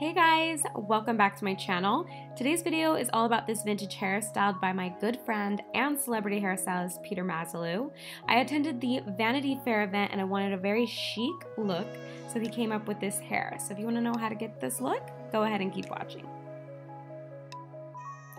Hey guys, welcome back to my channel. Today's video is all about this vintage hair styled by my good friend and celebrity hairstylist Peter Mazilu. I attended the Vanity Fair event and I wanted a very chic look, so he came up with this hair. So if you want to know how to get this look, go ahead and keep watching.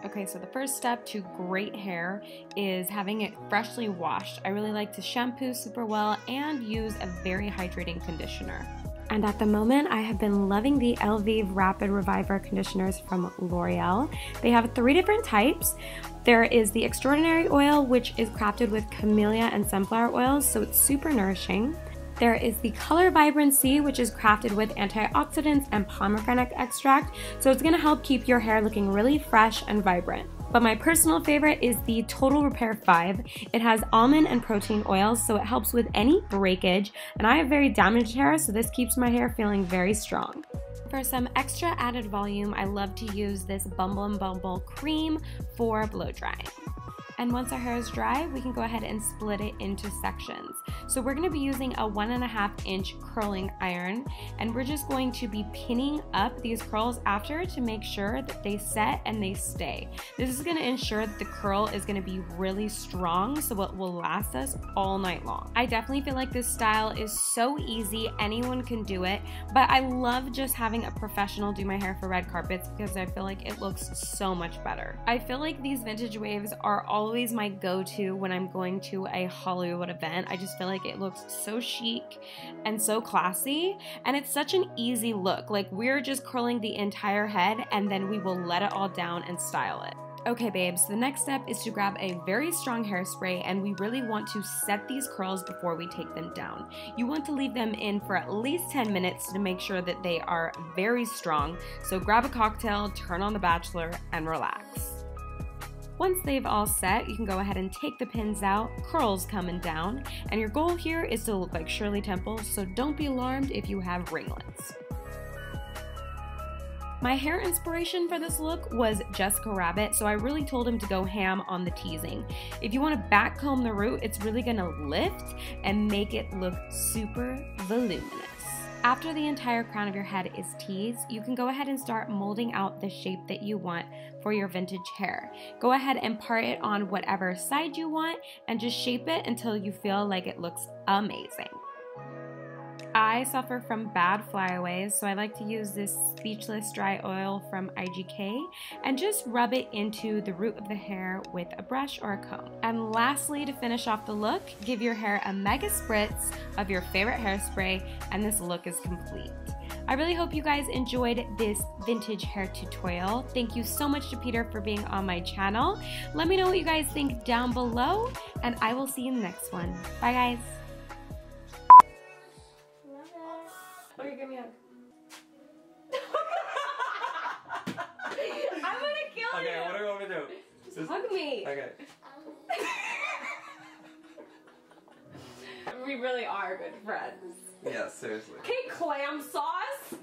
Okay, so the first step to great hair is having it freshly washed. I really like to shampoo super well and use a very hydrating conditioner. And at the moment, I have been loving the Elvive Rapid Reviver conditioners from Loreal. They have 3 different types. There is the Extraordinary Oil, which is crafted with camellia and sunflower oils, so it's super nourishing. There is the Color Vibrancy, which is crafted with antioxidants and pomegranate extract, so it's going to help keep your hair looking really fresh and vibrant. But my personal favorite is the Total Repair 5. It has almond and protein oils, so it helps with any breakage, and I have very damaged hair, so this keeps my hair feeling very strong. For some extra added volume, I love to use this Bumble Creme for blow drying. And once our hair is dry, we can go ahead and split it into sections. So we're going to be using a 1.5-inch curling iron, and we're just going to be pinning up these curls after to make sure that they set and they stay. This is going to ensure that the curl is going to be really strong, so it will last us all night long. I definitely feel like this style is so easy, anyone can do it, but I love just having a professional do my hair for red carpets because I feel like it looks so much better. I feel like these vintage waves are always my go-to when I'm going to a Hollywood event. I just feel like it looks so chic and so classy, and it's such an easy look. Like, we're just curling the entire head and then we will let it all down and style it. Okay babes, the next step is to grab a very strong hairspray, and we really want to set these curls before we take them down. You want to leave them in for at least 10 minutes to make sure that they are very strong. So grab a cocktail, turn on The Bachelor, and relax. Once they've all set, you can go ahead and take the pins out, curls coming down, and your goal here is to look like Shirley Temple, so don't be alarmed if you have ringlets. My hair inspiration for this look was Jessica Rabbit, so I really told him to go ham on the teasing. If you want to back comb the root, it's really going to lift and make it look super voluminous. After the entire crown of your head is teased, you can go ahead and start molding out the shape that you want for your vintage hair. Go ahead and part it on whatever side you want and just shape it until you feel like it looks amazing. I suffer from bad flyaways, so I like to use this Speechless Dry Oil from IGK and just rub it into the root of the hair with a brush or a comb. And lastly, to finish off the look, give your hair a mega spritz of your favorite hairspray, and this look is complete. I really hope you guys enjoyed this vintage hair tutorial. Thank you so much to Peter for being on my channel. Let me know what you guys think down below, and I will see you in the next one. Bye guys. Okay, give me a hug. I'm gonna kill you! Okay, what do you want me to do? Just hug me! Okay. We really are good friends. Yeah, seriously. Okay, clam sauce!